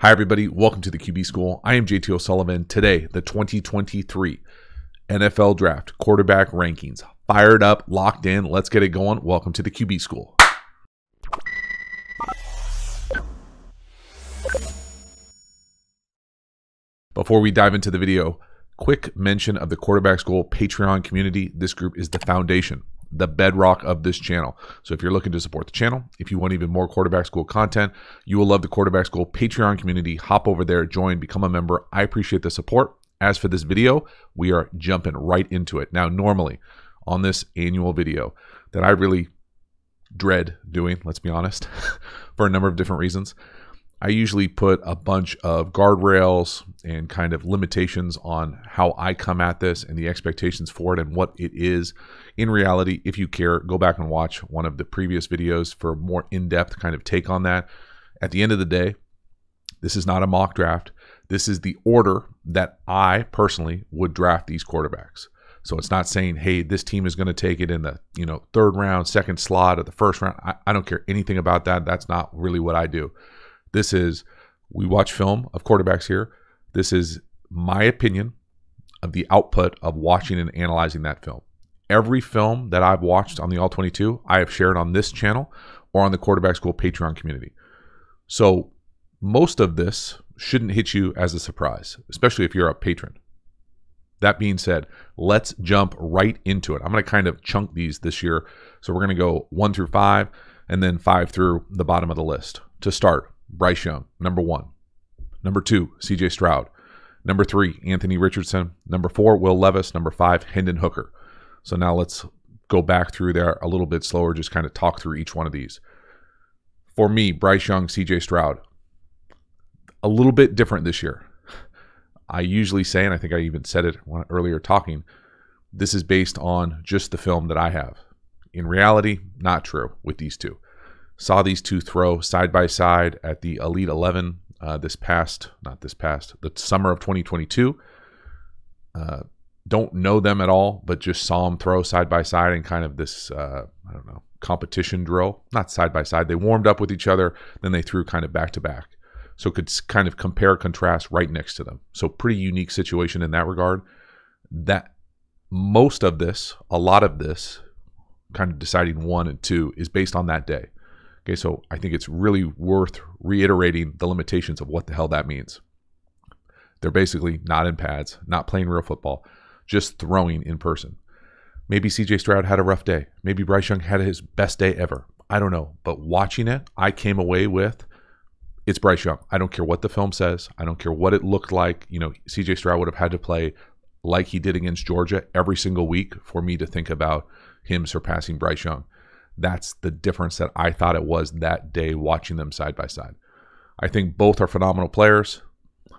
Hi, everybody. Welcome to the QB School. I am JT O'Sullivan. Today, the 2023 NFL Draft quarterback rankings. Fired up, locked in. Let's get it going. Welcome to the QB School. Before we dive into the video, quick mention of the Quarterback School Patreon community. This group is the foundation, the bedrock of this channel. So if you're looking to support the channel, if you want even more Quarterback School content, you will love the Quarterback School Patreon community. Hop over there, join, become a member. I appreciate the support. As for this video, we are jumping right into it. Now, normally on this annual video that I really dread doing, let's be honest, for a number of different reasons, I usually put a bunch of guardrails and kind of limitations on how I come at this and the expectations for it and what it is. In reality, if you care, go back and watch one of the previous videos for a more in-depth kind of take on that. At the end of the day, this is not a mock draft. This is the order that I personally would draft these quarterbacks. So it's not saying, hey, this team is going to take it in the third round, second slot, or the first round. I don't care anything about that. That's not really what I do. This is, we watch film of quarterbacks here. This is my opinion of the output of watching and analyzing that film. Every film that I've watched on the All-22, I have shared on this channel or on the Quarterback School Patreon community. So most of this shouldn't hit you as a surprise, especially if you're a patron. That being said, let's jump right into it. I'm going to kind of chunk these this year. So we're going to go 1 through 5 and then 5 through the bottom of the list. To start, Bryce Young, number 1. Number 2, CJ Stroud. Number 3, Anthony Richardson. Number 4, Will Levis. Number 5, Hendon Hooker. So now let's go back through there a little bit slower, just kind of talk through each one of these. For me, Bryce Young, CJ Stroud, a little bit different this year. I usually say, and I think I even said it earlier talking, this is based on just the film that I have. In reality, not true with these two. Saw these two throw side by side at the Elite 11 the summer of 2022. Don't know them at all, but just saw them throw side by side in kind of this, competition drill. Not side by side. They warmed up with each other, then they threw kind of back to back. So could kind of compare, contrast right next to them. So pretty unique situation in that regard. That most of this, a lot of this, kind of deciding 1 and 2 is based on that day. Okay, so I think it's really worth reiterating the limitations of what the hell that means. They're basically not in pads, not playing real football, just throwing in person. Maybe CJ Stroud had a rough day. Maybe Bryce Young had his best day ever. I don't know. But watching it, I came away with, it's Bryce Young. I don't care what the film says. I don't care what it looked like. CJ Stroud would have had to play like he did against Georgia every single week for me to think about him surpassing Bryce Young. That's the difference that I thought it was that day watching them side by side. I think both are phenomenal players.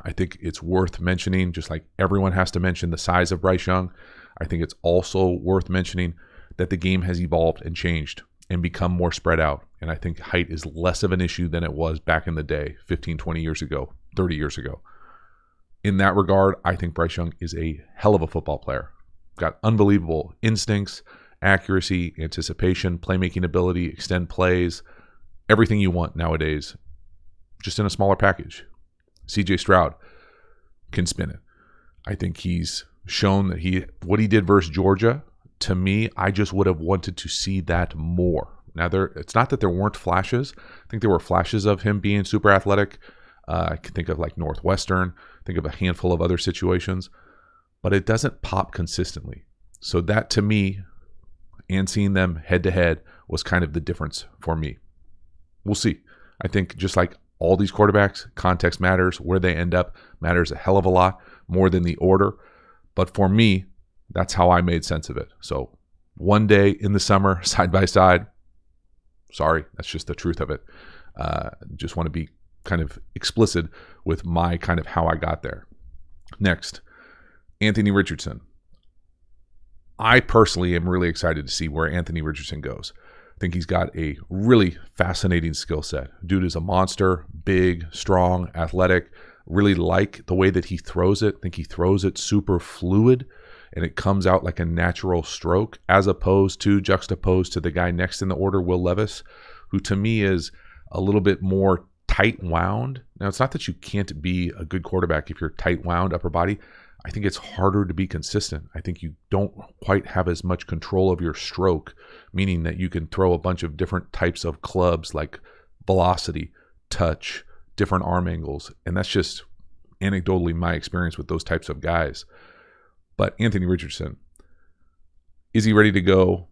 I think it's worth mentioning, just like everyone has to mention the size of Bryce Young, I think it's also worth mentioning that the game has evolved and changed and become more spread out. And I think height is less of an issue than it was back in the day, 15, 20 years ago, 30 years ago. In that regard, I think Bryce Young is a hell of a football player. Got unbelievable instincts, accuracy, anticipation, playmaking ability, extend plays, everything you want nowadays, just in a smaller package. CJ Stroud can spin it. I think he's shown that what he did versus Georgia, to me, I just would have wanted to see that more. Now, it's not that there weren't flashes. I think there were flashes of him being super athletic. I can think of like Northwestern, think of a handful of other situations, but it doesn't pop consistently. So that, to me, and seeing them head-to-head was kind of the difference for me. We'll see. I think just like all these quarterbacks, context matters. Where they end up matters a hell of a lot more than the order. But for me, that's how I made sense of it. So one day in the summer, side by side, sorry, that's just the truth of it. Just want to be kind of explicit with my kind of how I got there. Next, Anthony Richardson. I personally am really excited to see where Anthony Richardson goes. I think he's got a really fascinating skill set. Dude is a monster, big, strong, athletic. Really like the way that he throws it. I think he throws it super fluid and it comes out like a natural stroke, as opposed to juxtaposed to the guy next in the order, Will Levis, who to me is a little bit more tight wound. Now, it's not that you can't be a good quarterback if you're tight wound upper body. I think it's harder to be consistent. I think you don't quite have as much control of your stroke, meaning that you can throw a bunch of different types of clubs like velocity, touch, different arm angles. And that's just anecdotally my experience with those types of guys. But Anthony Richardson, is he ready to go,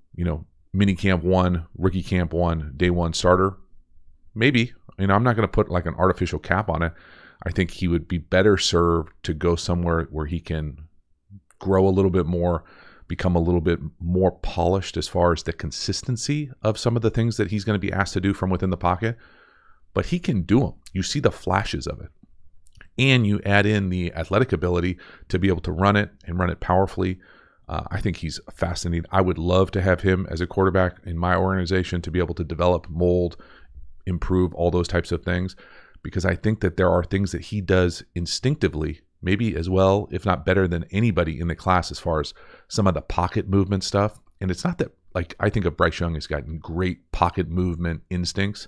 mini camp 1, rookie camp 1, day 1 starter? Maybe. I'm not going to put like an artificial cap on it. I think he would be better served to go somewhere where he can grow a little bit more, become a little bit more polished as far as the consistency of some of the things that he's going to be asked to do from within the pocket. But he can do them. You see the flashes of it. And you add in the athletic ability to be able to run it and run it powerfully. I think he's fascinating. I would love to have him as a quarterback in my organization to be able to develop, mold, improve, all those types of things, because I think that there are things that he does instinctively, maybe as well, if not better than anybody in the class as far as some of the pocket movement stuff. And it's not that, like, I think of Bryce Young has gotten great pocket movement instincts,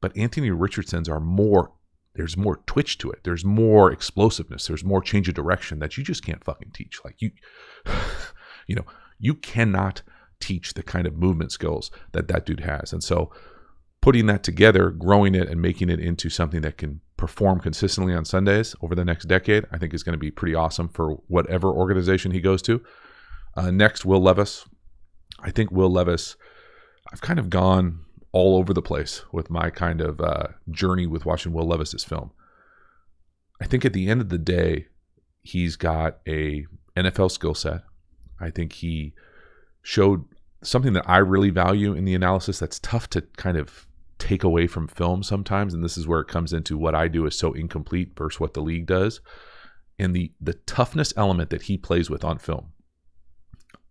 but Anthony Richardson's are more, there's more twitch to it. There's more explosiveness. There's more change of direction that you just can't fucking teach. Like you cannot teach the kind of movement skills that dude has. And so putting that together, growing it and making it into something that can perform consistently on Sundays over the next decade, I think is going to be pretty awesome for whatever organization he goes to. Next, Will Levis. I think Will Levis, I've kind of gone all over the place with my kind of journey with watching Will Levis's film. I think at the end of the day, he's got a NFL skill set. I think he showed something that I really value in the analysis that's tough to kind of take away from film sometimes, and this is where it comes into what I do is so incomplete versus what the league does, and the toughness element that he plays with on film.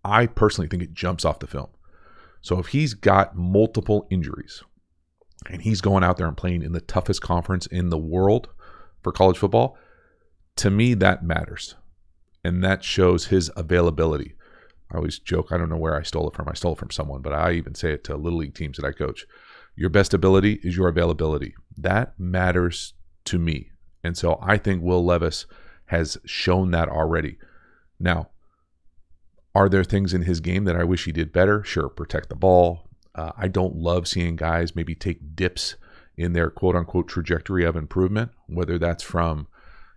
I personally think it jumps off the film. So if he's got multiple injuries and he's going out there and playing in the toughest conference in the world for college football, to me that matters, and that shows his availability. I always joke, I don't know where I stole it from. I stole it from someone, but I even say it to little league teams that I coach. Your best ability is your availability. That matters to me. And so I think Will Levis has shown that already. Now, are there things in his game that I wish he did better? Sure, protect the ball. I don't love seeing guys maybe take dips in their quote-unquote trajectory of improvement, whether that's from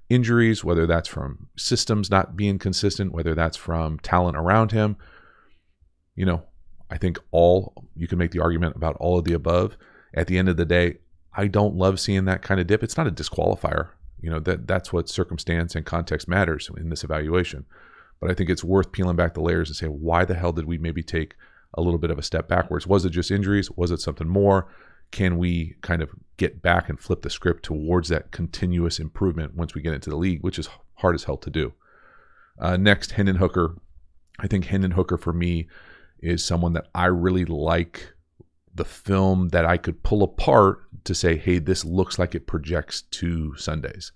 injuries, whether that's from systems not being consistent, whether that's from talent around him. I think you can make the argument about all of the above. At the end of the day, I don't love seeing that kind of dip. It's not a disqualifier. That's what circumstance and context matters in this evaluation. But I think it's worth peeling back the layers and say, why the hell did we maybe take a little bit of a step backwards? Was it just injuries? Was it something more? Can we kind of get back and flip the script towards that continuous improvement once we get into the league, which is hard as hell to do? Next, Hendon Hooker. I think Hendon Hooker for me is someone that I really like the film that I could pull apart to say, hey, this looks like it projects to Sundays.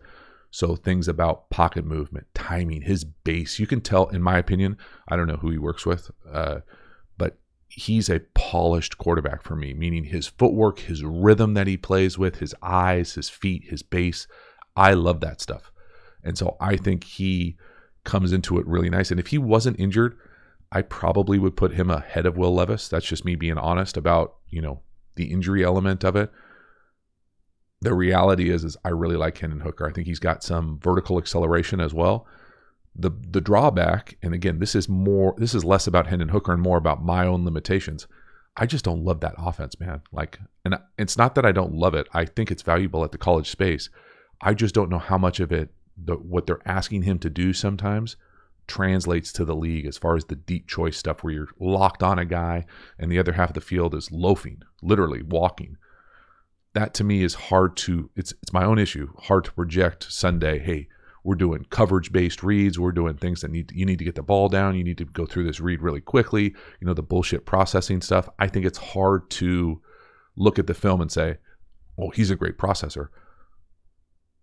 So things about pocket movement, timing, his base. You can tell, in my opinion, I don't know who he works with, but he's a polished quarterback for me, meaning his footwork, his rhythm that he plays with, his eyes, his feet, his base. I love that stuff. And so I think he comes into it really nice. And if he wasn't injured, I probably would put him ahead of Will Levis. That's just me being honest about, the injury element of it. The reality is I really like Hendon Hooker. I think he's got some vertical acceleration as well. The drawback, and again, this is less about Hendon Hooker and more about my own limitations. I just don't love that offense, man. And it's not that I don't love it. I think it's valuable at the college space. I just don't know how much of it, what they're asking him to do sometimes, translates to the league as far as the deep choice stuff where you're locked on a guy and the other half of the field is loafing, literally walking. That to me is hard to, it's my own issue, hard to project Sunday. Hey, we're doing coverage-based reads. We're doing things that you need to get the ball down. You need to go through this read really quickly. The bullshit processing stuff. I think it's hard to look at the film and say, well, he's a great processor.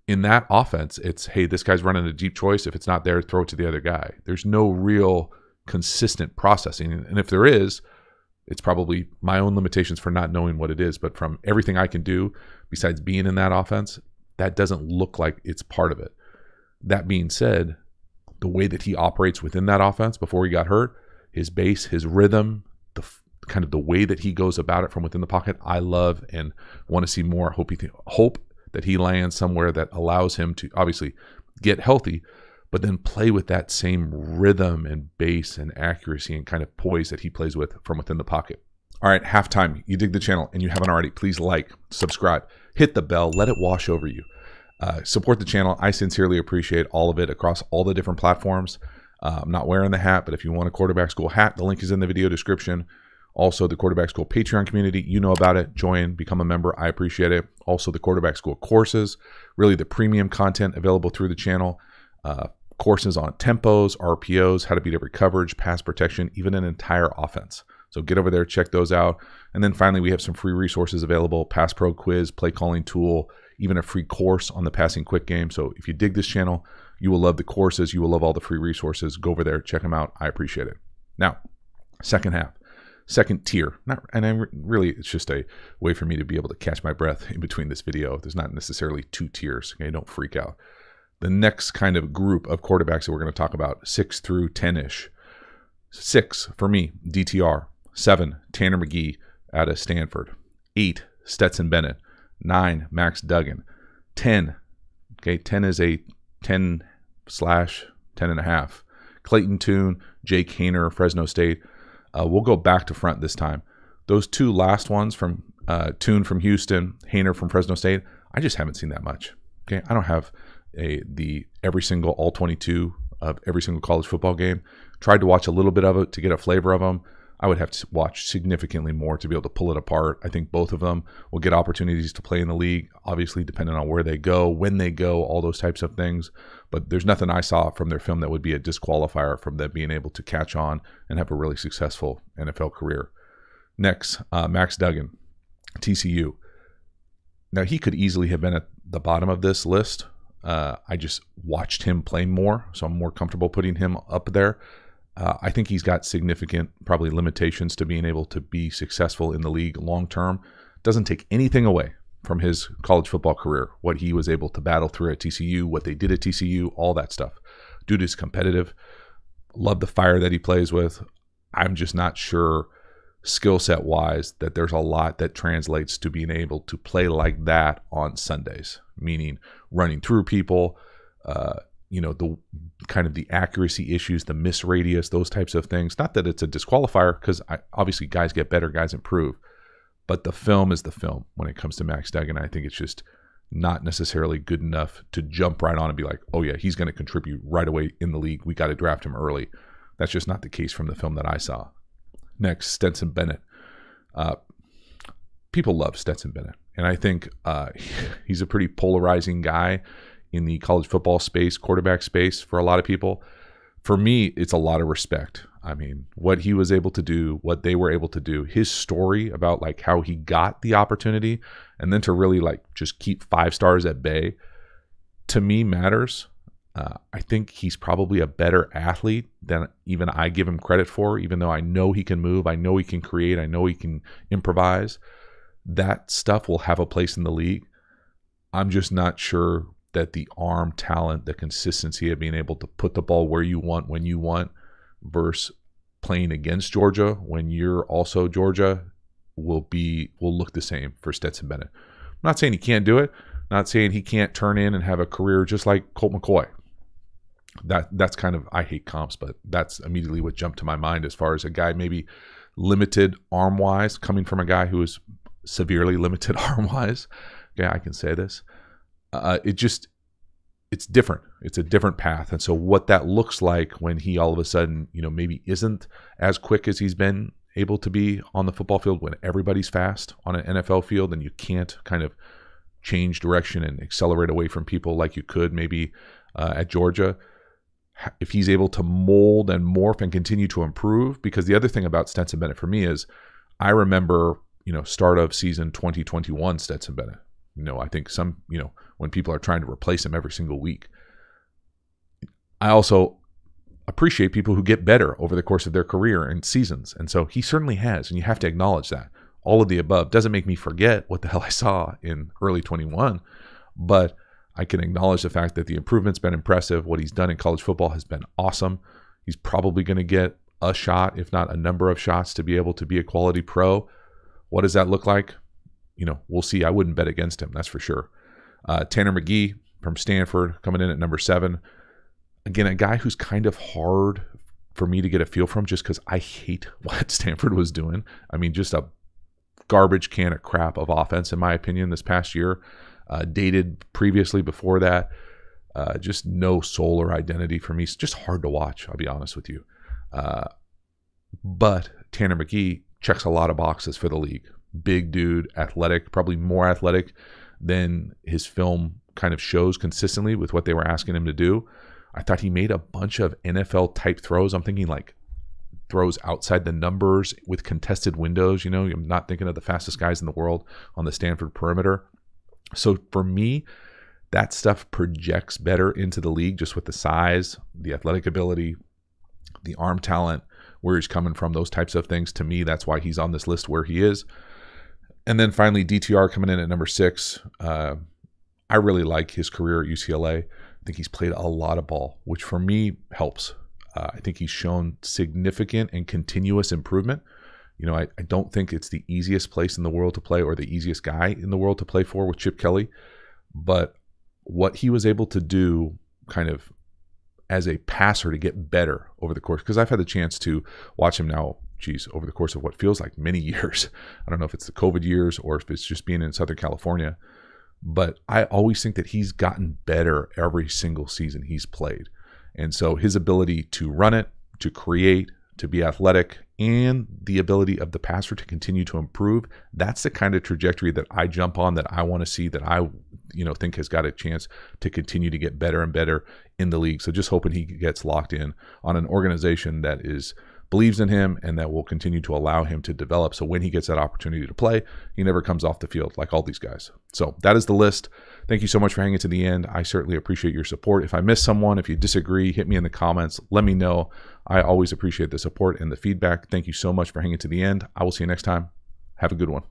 In that offense, it's, hey, this guy's running a deep choice. If it's not there, throw it to the other guy. There's no real consistent processing. And if there is, It's probably my own limitations for not knowing what it is, but from everything I can do besides being in that offense, that doesn't look like it's part of it. That being said, the way that he operates within that offense before he got hurt, his base, his rhythm, the kind of the way that he goes about it from within the pocket, I love and want to see more. Hope that he lands somewhere that allows him to obviously get healthy, but then play with that same rhythm and base and accuracy and kind of poise that he plays with from within the pocket. All right, halftime. You dig the channel and you haven't already, please like, subscribe, hit the bell, let it wash over you. Support the channel. I sincerely appreciate all of it across all the different platforms. I'm not wearing the hat, but if you want a Quarterback School hat, the link is in the video description. Also, the Quarterback School Patreon community, you know about it. Join, become a member. I appreciate it. Also, the Quarterback School courses, really the premium content available through the channel. Courses on tempos, RPOs, how to beat every coverage, pass protection, even an entire offense. So get over there, check those out. And then finally, we have some free resources available, Pass Pro Quiz, play calling tool, even a free course on the passing quick game. So if you dig this channel, you will love the courses. You will love all the free resources. Go over there, check them out. I appreciate it. Now, second half, second tier. Really, it's just a way for me to be able to catch my breath in between this video. There's not necessarily two tiers. Okay, don't freak out. The next kind of group of quarterbacks that we're going to talk about, 6 through 10-ish. 6 for me, DTR. 7, Tanner McGee out of Stanford. 8, Stetson Bennett. 9, Max Duggan. 10, okay, 10 is a 10/10.5. Clayton Tune, Jake Haener, Fresno State. We'll go back to front this time. Those two last ones from Tune from Houston, Haener from Fresno State, I just haven't seen that much. Okay, I don't have the every single all 22 of every single college football game. Tried to watch a little bit of it to get a flavor of them. I would have to watch significantly more to be able to pull it apart. I think both of them will get opportunities to play in the league, obviously depending on where they go, when they go, all those types of things. But there's nothing I saw from their film that would be a disqualifier from them being able to catch on and have a really successful NFL career. Next, Max Duggan, TCU. Now, he could easily have been at the bottom of this list. I just watched him play more, so I'm more comfortable putting him up there. I think he's got significant, probably limitations to being able to be successful in the league long term. Doesn't take anything away from his college football career, what he was able to battle through at TCU, what they did at TCU, all that stuff. Dude is competitive. Love the fire that he plays with. I'm just not sure skill set wise that there's a lot that translates to being able to play like that on Sundays, meaning running through people, the kind of the accuracy issues, the miss radius, those types of things. Not that it's a disqualifier, because obviously guys get better, guys improve, but the film is the film when it comes to Max Duggan. I think it's just not necessarily good enough to jump right on and be like, oh yeah, he's going to contribute right away in the league. We got to draft him early. That's just not the case from the film that I saw. Next, Stetson Bennett. People love Stetson Bennett, and I think he's a pretty polarizing guy in the college football space, quarterback space for a lot of people. For me, it's a lot of respect. I mean, what he was able to do, what they were able to do, his story about like how he got the opportunity, and then to really like just keep 5 stars at bay, to me matters. I think he's probably a better athlete than even I give him credit for, even though I know he can move, I know he can create, I know he can improvise. That stuff will have a place in the league. I'm just not sure that the arm talent, the consistency of being able to put the ball where you want, when you want, versus playing against Georgia when you're also Georgia will look the same for Stetson Bennett. I'm not saying he can't do it. Not saying he can't turn in and have a career just like Colt McCoy. That's kind of, I hate comps, but that's immediately what jumped to my mind as far as a guy maybe limited arm-wise, coming from a guy who is severely limited arm-wise. Yeah, I can say this. It's different. It's a different path. And so what that looks like when he all of a sudden, maybe isn't as quick as he's been able to be on the football field, when everybody's fast on an NFL field and you can't kind of change direction and accelerate away from people like you could maybe at Georgia. If he's able to mold and morph and continue to improve, because the other thing about Stetson Bennett for me is I remember, start of season 2021 Stetson Bennett. I think when people are trying to replace him every single week. I also appreciate people who get better over the course of their career and seasons. And so he certainly has, and you have to acknowledge that. All of the above doesn't make me forget what the hell I saw in early 21, but I can acknowledge the fact that the improvement's been impressive. What he's done in college football has been awesome. He's probably going to get a shot, if not a number of shots, to be able to be a quality pro. What does that look like? We'll see. I wouldn't bet against him, that's for sure. Tanner McGee from Stanford coming in at number 7. Again, a guy who's kind of hard for me to get a feel from just because I hate what Stanford was doing. I mean, just a garbage can of crap of offense, in my opinion, this past year. Dated previously before that. Just no soul or identity for me. It's just hard to watch, I'll be honest with you. But Tanner McGee checks a lot of boxes for the league. Big dude, athletic, probably more athletic than his film kind of shows consistently with what they were asking him to do. I thought he made a bunch of NFL-type throws. I'm thinking like throws outside the numbers with contested windows. I'm not thinking of the fastest guys in the world on the Stanford perimeter. So for me, that stuff projects better into the league just with the size, the athletic ability, the arm talent, where he's coming from, those types of things. To me, that's why he's on this list where he is. And then finally, DTR coming in at number 6. I really like his career at UCLA. I think he's played a lot of ball, which for me helps. I think he's shown significant and continuous improvement. I don't think it's the easiest place in the world to play or the easiest guy in the world to play for with Chip Kelly. But what he was able to do kind of as a passer to get better over the course, because I've had the chance to watch him now, over the course of what feels like many years. I don't know if it's the COVID years or if it's just being in Southern California. But I always think that he's gotten better every single season he's played. And so his ability to run it, to create, to be athletic, and the ability of the passer to continue to improve, that's the kind of trajectory that I jump on, that I want to see, that I think has got a chance to continue to get better and better in the league. So just hoping he gets locked in on an organization that believes in him and that will continue to allow him to develop. So when he gets that opportunity to play, he never comes off the field like all these guys. So that is the list. Thank you so much for hanging to the end. I certainly appreciate your support. If I missed someone, if you disagree, hit me in the comments. Let me know. I always appreciate the support and the feedback. Thank you so much for hanging to the end. I will see you next time. Have a good one.